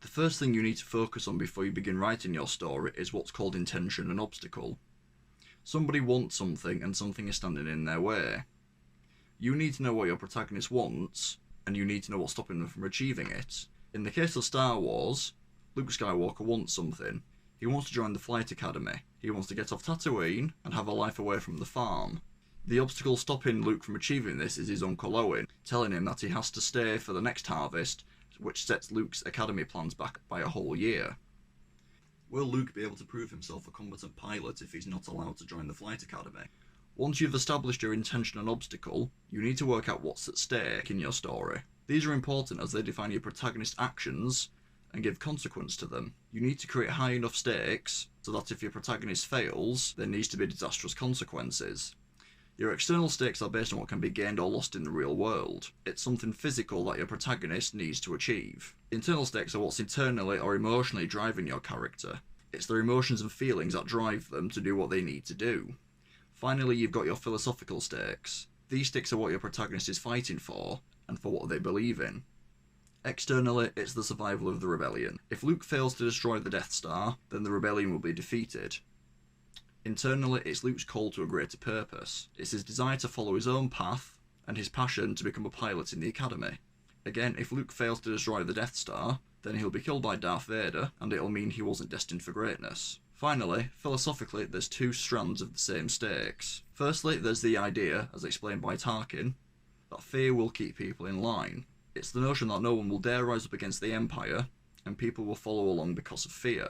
The first thing you need to focus on before you begin writing your story is what's called intention and obstacle. Somebody wants something and something is standing in their way. You need to know what your protagonist wants, and you need to know what's stopping them from achieving it. In the case of Star Wars, Luke Skywalker wants something. He wants to join the flight academy. He wants to get off Tatooine and have a life away from the farm. The obstacle stopping Luke from achieving this is his Uncle Owen, telling him that he has to stay for the next harvest, which sets Luke's academy plans back by a whole year. Will Luke be able to prove himself a competent pilot if he's not allowed to join the flight academy? Once you've established your intention and obstacle, you need to work out what's at stake in your story. These are important as they define your protagonist's actions and give consequence to them. You need to create high enough stakes so that if your protagonist fails, there needs to be disastrous consequences. Your external stakes are based on what can be gained or lost in the real world. It's something physical that your protagonist needs to achieve. Internal stakes are what's internally or emotionally driving your character. It's their emotions and feelings that drive them to do what they need to do. Finally, you've got your philosophical stakes. These stakes are what your protagonist is fighting for, and for what they believe in. Externally, it's the survival of the rebellion. If Luke fails to destroy the Death Star, then the rebellion will be defeated. Internally, it's Luke's call to a greater purpose. It's his desire to follow his own path, and his passion to become a pilot in the Academy. Again, if Luke fails to destroy the Death Star, then he'll be killed by Darth Vader, and it'll mean he wasn't destined for greatness. Finally, philosophically, there's two strands of the same stakes. Firstly, there's the idea, as explained by Tarkin, that fear will keep people in line. It's the notion that no one will dare rise up against the Empire, and people will follow along because of fear.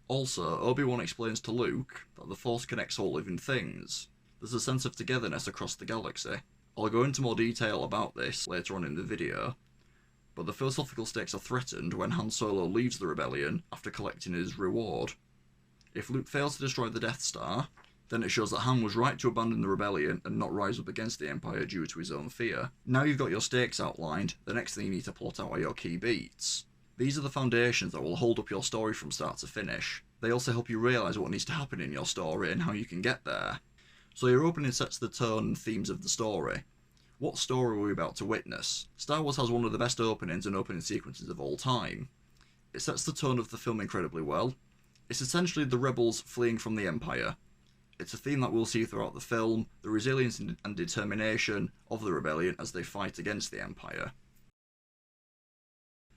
Also, Obi-Wan explains to Luke that the Force connects all living things. There's a sense of togetherness across the galaxy. I'll go into more detail about this later on in the video, but the philosophical stakes are threatened when Han Solo leaves the rebellion after collecting his reward. If Luke fails to destroy the Death Star, then it shows that Han was right to abandon the rebellion and not rise up against the Empire due to his own fear. Now you've got your stakes outlined, the next thing you need to plot out are your key beats. These are the foundations that will hold up your story from start to finish. They also help you realise what needs to happen in your story and how you can get there. So your opening sets the tone and themes of the story. What story are we about to witness? Star Wars has one of the best openings and opening sequences of all time. It sets the tone of the film incredibly well. It's essentially the rebels fleeing from the Empire. It's a theme that we'll see throughout the film, the resilience and determination of the rebellion as they fight against the Empire.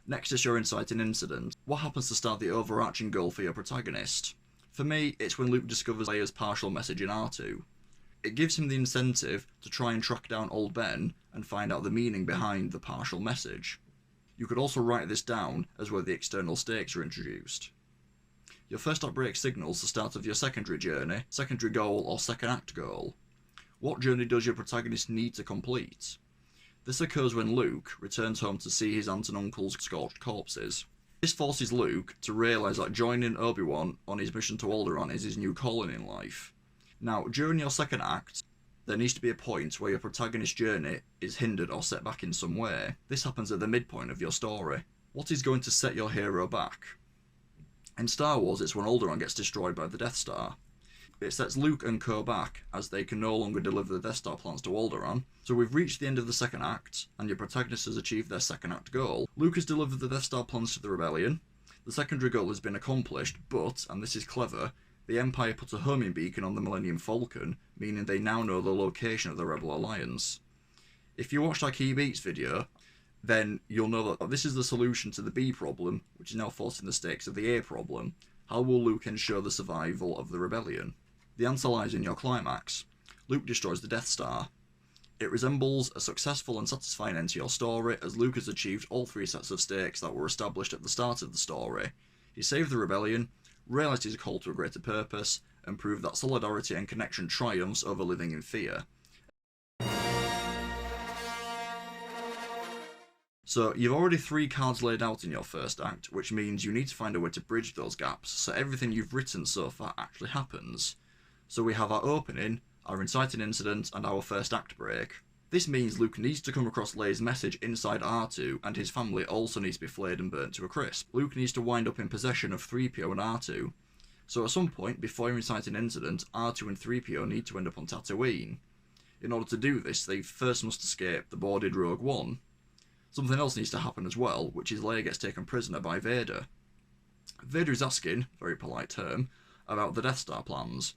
Next is your inciting incident. What happens to start the overarching goal for your protagonist? For me, it's when Luke discovers Leia's partial message in R2. It gives him the incentive to try and track down Old Ben and find out the meaning behind the partial message. You could also write this down as where the external stakes are introduced. Your first act break signals the start of your secondary journey, secondary goal, or second act goal. What journey does your protagonist need to complete? This occurs when Luke returns home to see his aunt and uncle's scorched corpses. This forces Luke to realise that joining Obi-Wan on his mission to Alderaan is his new calling in life. Now, during your second act, there needs to be a point where your protagonist's journey is hindered or set back in some way. This happens at the midpoint of your story. What is going to set your hero back? In Star Wars, it's when Alderaan gets destroyed by the Death Star. It sets Luke and co back, as they can no longer deliver the Death Star plans to Alderaan. So we've reached the end of the second act, and your protagonist has achieved their second act goal. Luke has delivered the Death Star plans to the rebellion. The secondary goal has been accomplished, but, and this is clever, the Empire put a homing beacon on the Millennium Falcon, meaning they now know the location of the Rebel Alliance. If you watched our Key Beats video, then you'll know that this is the solution to the B problem, which is now forcing the stakes of the A problem. How will Luke ensure the survival of the rebellion? The answer lies in your climax. Luke destroys the Death Star. It resembles a successful and satisfying end to your story, as Luke has achieved all three sets of stakes that were established at the start of the story. He saved the rebellion, realised his call to a greater purpose, and proved that solidarity and connection triumphs over living in fear. So you've already 3 cards laid out in your first act, which means you need to find a way to bridge those gaps so everything you've written so far actually happens. So we have our opening, our inciting incident, and our first act break. This means Luke needs to come across Leia's message inside R2, and his family also needs to be flayed and burnt to a crisp. Luke needs to wind up in possession of 3PO and R2. So at some point, before your inciting incident, R2 and 3PO need to end up on Tatooine. In order to do this, they first must escape the boarded Rogue One. Something else needs to happen as well, which is Leia gets taken prisoner by Vader. Vader is asking, very polite term, about the Death Star plans.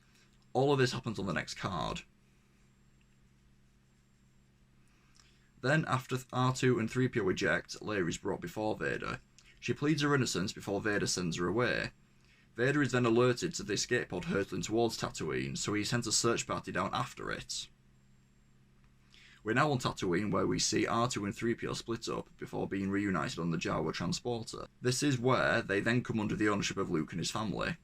All of this happens on the next card. Then, after R2 and 3PO eject, Leia is brought before Vader. She pleads her innocence before Vader sends her away. Vader is then alerted to the escape pod hurtling towards Tatooine, so he sends a search party down after it. We're now on Tatooine, where we see R2 and 3PO split up before being reunited on the Jawa transporter. This is where they then come under the ownership of Luke and his family.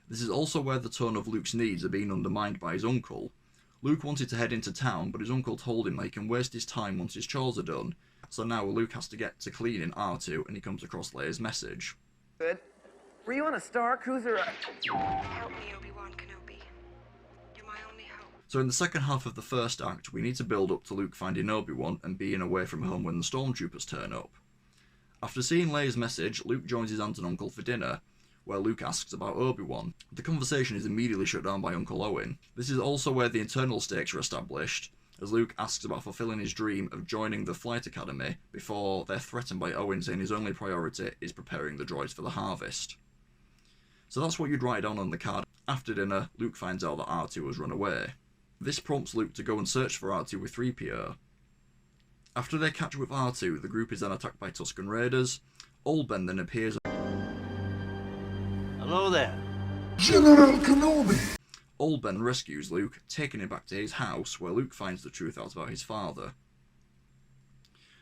This is also where the tone of Luke's needs are being undermined by his uncle. Luke wanted to head into town, but his uncle told him that he can waste his time once his chores are done, so now Luke has to get to cleaning R2 and he comes across Leia's message. Good. Were you on a Star Cruiser? Help me, Obi-Wan Kenobi. You're my only hope. So in the second half of the first act, we need to build up to Luke finding Obi-Wan and being away from home when the stormtroopers turn up. After seeing Leia's message, Luke joins his aunt and uncle for dinner, where Luke asks about Obi-Wan. The conversation is immediately shut down by Uncle Owen. This is also where the internal stakes are established, as Luke asks about fulfilling his dream of joining the flight academy before they're threatened by Owen saying his only priority is preparing the droids for the harvest. So that's what you'd write down on the card. After dinner, Luke finds out that R2 has run away. This prompts Luke to go and search for R2 with 3PO. After they catch up with R2, the group is then attacked by Tusken Raiders. Old Ben then appears. Hello there. General Kenobi! Old Ben rescues Luke, taking him back to his house, where Luke finds the truth out about his father.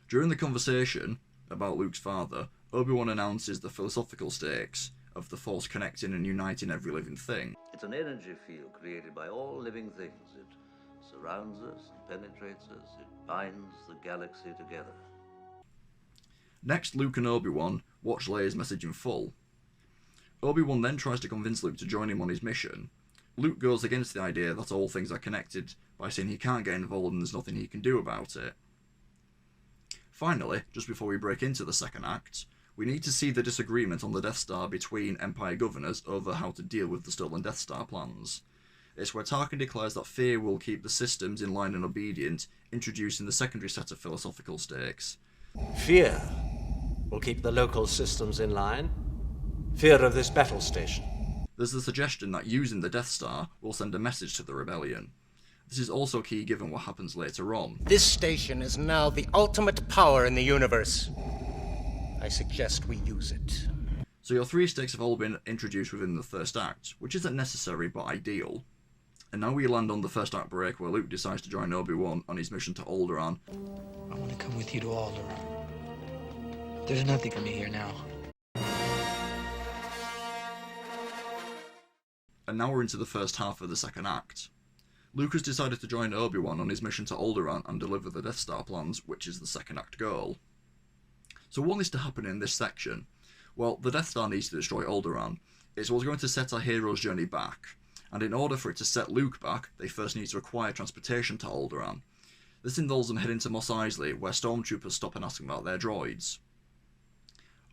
During the conversation about Luke's father, Obi-Wan announces the philosophical stakes of the Force connecting and uniting every living thing. It's an energy field created by all living things. It surrounds us, it penetrates us, it binds the galaxy together. Next, Luke and Obi-Wan watch Leia's message in full. Obi-Wan then tries to convince Luke to join him on his mission. Luke goes against the idea that all things are connected by saying he can't get involved and there's nothing he can do about it. Finally, just before we break into the second act, we need to see the disagreement on the Death Star between Empire governors over how to deal with the stolen Death Star plans. It's where Tarkin declares that fear will keep the systems in line and obedient, introducing the secondary set of philosophical stakes. Fear will keep the local systems in line. Fear of this battle station. There's the suggestion that using the Death Star will send a message to the rebellion. This is also key given what happens later on. This station is now the ultimate power in the universe. I suggest we use it. So your three stakes have all been introduced within the first act, which isn't necessary but ideal. And now we land on the first act break where Luke decides to join Obi-Wan on his mission to Alderaan. I want to come with you to Alderaan. There's nothing for me here now. And now we're into the first half of the second act. Luke has decided to join Obi-Wan on his mission to Alderaan and deliver the Death Star plans, which is the second act goal. So what needs to happen in this section? Well, the Death Star needs to destroy Alderaan. It's what's going to set our hero's journey back, and in order for it to set Luke back, they first need to acquire transportation to Alderaan. This involves them heading to Mos Eisley, where stormtroopers stop and ask them about their droids.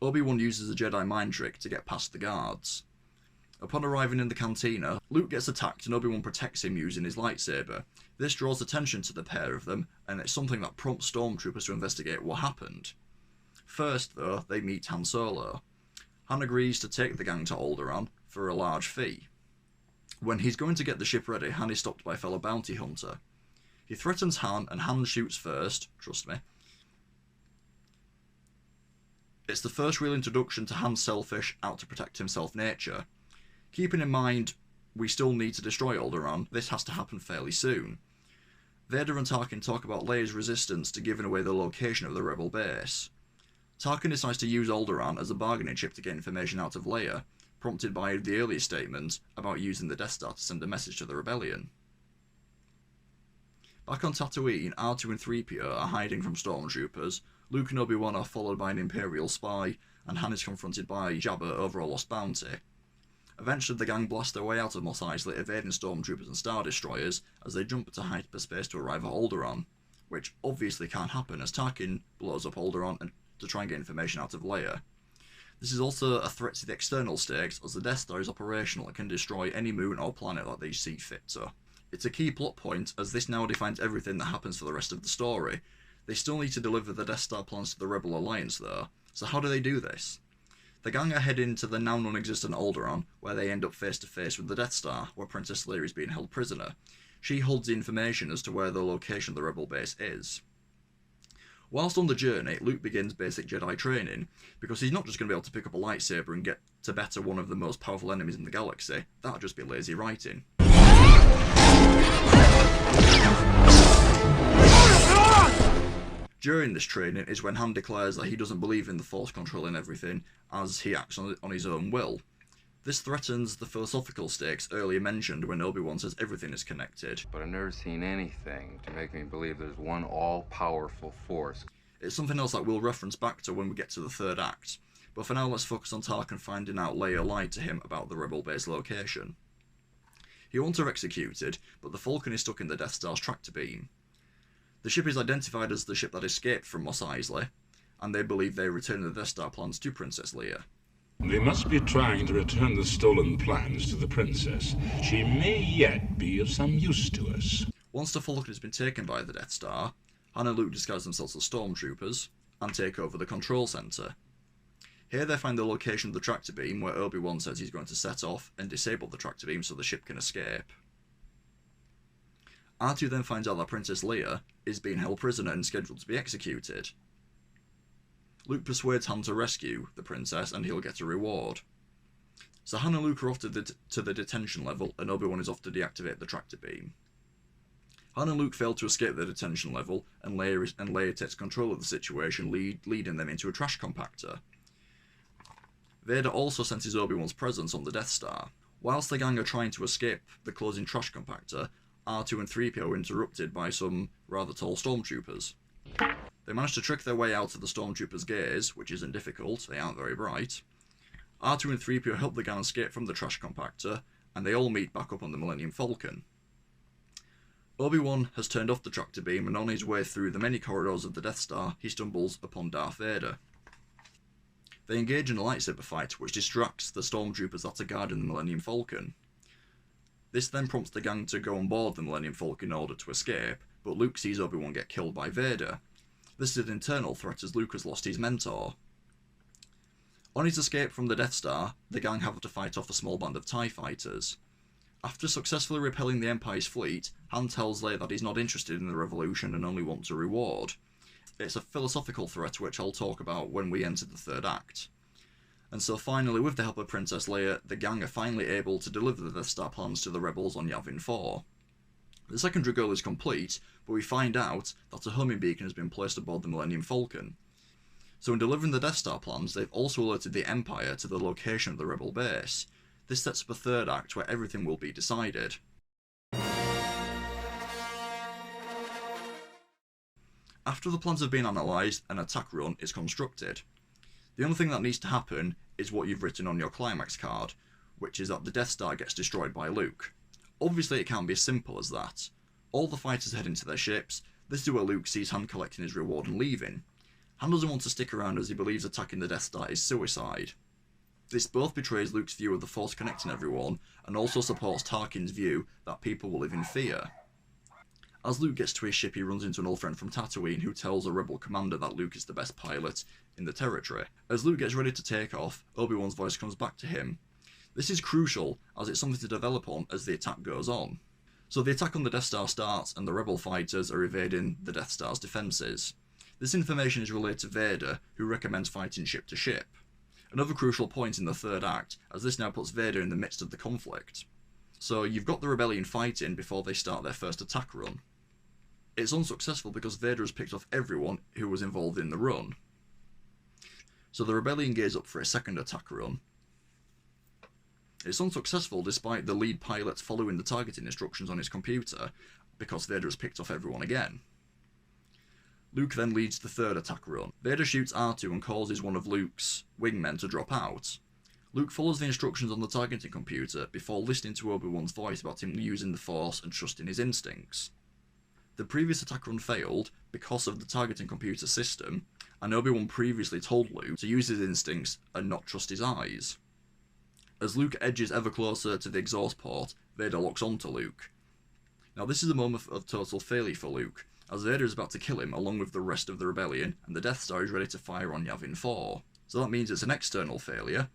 Obi-Wan uses a Jedi mind trick to get past the guards. Upon arriving in the cantina, Luke gets attacked and Obi-Wan protects him using his lightsaber. This draws attention to the pair of them, and it's something that prompts stormtroopers to investigate what happened. First, though, they meet Han Solo. Han agrees to take the gang to Alderaan for a large fee. When he's going to get the ship ready, Han is stopped by a fellow bounty hunter. He threatens Han, and Han shoots first, trust me. It's the first real introduction to Han's selfish, out-to-protect-himself nature. Keeping in mind we still need to destroy Alderaan, this has to happen fairly soon. Vader and Tarkin talk about Leia's resistance to giving away the location of the rebel base. Tarkin decides to use Alderaan as a bargaining chip to get information out of Leia, prompted by the earlier statement about using the Death Star to send a message to the rebellion. Back on Tatooine, R2 and 3PO are hiding from stormtroopers, Luke and Obi-Wan are followed by an Imperial spy, and Han is confronted by Jabba over a lost bounty. Eventually the gang blast their way out of Mos Eisley, evading stormtroopers and Star Destroyers as they jump into hyperspace to arrive at Alderaan, which obviously can't happen as Tarkin blows up Alderaan to try and get information out of Leia. This is also a threat to the external stakes, as the Death Star is operational and can destroy any moon or planet that they see fit to. It's a key plot point, as this now defines everything that happens for the rest of the story. They still need to deliver the Death Star plans to the Rebel Alliance though, so how do they do this? The gang are heading to the now non-existent Alderaan, where they end up face to face with the Death Star, where Princess Leia is being held prisoner. She holds the information as to where the location of the Rebel base is. Whilst on the journey, Luke begins basic Jedi training, because he's not just going to be able to pick up a lightsaber and get to better one of the most powerful enemies in the galaxy. That'd just be lazy writing. During this training is when Han declares that he doesn't believe in the Force controlling everything, as he acts on his own will. This threatens the philosophical stakes earlier mentioned when Obi-Wan says everything is connected. But I've never seen anything to make me believe there's one all-powerful force. It's something else that we'll reference back to when we get to the third act, but for now let's focus on Tarkin finding out Leia lied to him about the Rebel base location. He wants her executed, but the Falcon is stuck in the Death Star's tractor beam. The ship is identified as the ship that escaped from Mos Eisley, and they believe they returned the Death Star plans to Princess Leia. They must be trying to return the stolen plans to the princess. She may yet be of some use to us. Once the Falcon has been taken by the Death Star, Han and Luke disguise themselves as stormtroopers and take over the control center. Here they find the location of the tractor beam where Obi-Wan says he's going to set off and disable the tractor beam so the ship can escape. R2 then finds out that Princess Leia is being held prisoner and scheduled to be executed. Luke persuades Han to rescue the princess and he'll get a reward. So Han and Luke are off to the detention level and Obi-Wan is off to deactivate the tractor beam. Han and Luke fail to escape the detention level and Leia takes control of the situation, leading them into a trash compactor. Vader also senses Obi-Wan's presence on the Death Star. Whilst the gang are trying to escape the closing trash compactor, R2 and 3PO are interrupted by some rather tall stormtroopers. They manage to trick their way out of the stormtroopers' gaze, which isn't difficult, they aren't very bright. R2 and 3PO help the gang escape from the trash compactor, and they all meet back up on the Millennium Falcon. Obi-Wan has turned off the tractor beam, and on his way through the many corridors of the Death Star, he stumbles upon Darth Vader. They engage in a lightsaber fight, which distracts the stormtroopers that are guarding the Millennium Falcon. This then prompts the gang to go on board the Millennium Falcon in order to escape, but Luke sees Obi-Wan get killed by Vader. This is an internal threat as Luke has lost his mentor. On his escape from the Death Star, the gang have to fight off a small band of TIE fighters. After successfully repelling the Empire's fleet, Han tells Leia that he's not interested in the revolution and only wants a reward. It's a philosophical threat which I'll talk about when we enter the third act. And so finally, with the help of Princess Leia, the gang are finally able to deliver the Death Star plans to the rebels on Yavin 4. The secondary goal is complete, but we find out that a homing beacon has been placed aboard the Millennium Falcon. So in delivering the Death Star plans, they've also alerted the Empire to the location of the rebel base. This sets up a third act where everything will be decided. After the plans have been analysed, an attack run is constructed. The only thing that needs to happen is what you've written on your climax card, which is that the Death Star gets destroyed by Luke. Obviously it can't be as simple as that. All the fighters head into their ships. This is where Luke sees Han collecting his reward and leaving. Han doesn't want to stick around as he believes attacking the Death Star is suicide. This both betrays Luke's view of the Force connecting everyone, and also supports Tarkin's view that people will live in fear. As Luke gets to his ship, he runs into an old friend from Tatooine who tells a rebel commander that Luke is the best pilot in the territory. As Luke gets ready to take off, Obi-Wan's voice comes back to him. This is crucial, as it's something to develop on as the attack goes on. So the attack on the Death Star starts, and the rebel fighters are evading the Death Star's defences. This information is relayed to Vader, who recommends fighting ship to ship. Another crucial point in the third act, as this now puts Vader in the midst of the conflict. So you've got the rebellion fighting before they start their first attack run. It's unsuccessful because Vader has picked off everyone who was involved in the run. So the rebellion gears up for a second attack run. It's unsuccessful despite the lead pilot following the targeting instructions on his computer, because Vader has picked off everyone again. Luke then leads the third attack run. Vader shoots R2 and causes one of Luke's wingmen to drop out. Luke follows the instructions on the targeting computer before listening to Obi-Wan's voice about him using the Force and trusting his instincts. The previous attack run failed because of the targeting computer system, and Obi-Wan previously told Luke to use his instincts and not trust his eyes. As Luke edges ever closer to the exhaust port, Vader locks onto Luke. Now this is a moment of total failure for Luke, as Vader is about to kill him along with the rest of the rebellion, and the Death Star is ready to fire on Yavin 4. So that means it's an external failure.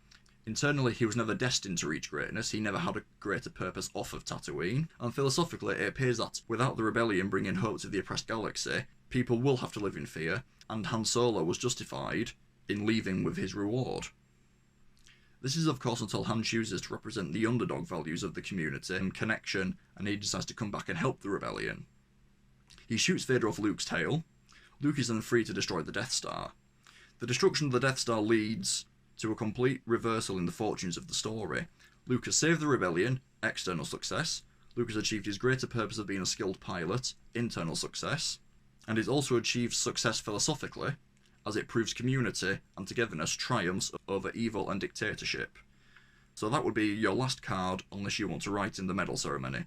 Internally, he was never destined to reach greatness, he never had a greater purpose off of Tatooine, and philosophically it appears that without the rebellion bringing hope to the oppressed galaxy, people will have to live in fear, and Han Solo was justified in leaving with his reward. This is of course until Han chooses to represent the underdog values of the community and connection, and he decides to come back and help the rebellion. He shoots Vader off Luke's tail. Luke is then free to destroy the Death Star. The destruction of the Death Star leads to a complete reversal in the fortunes of the story. Luke has saved the rebellion, external success. Luke has achieved his greater purpose of being a skilled pilot, internal success. And he's also achieved success philosophically, as it proves community and togetherness triumphs over evil and dictatorship. So that would be your last card, unless you want to write in the medal ceremony.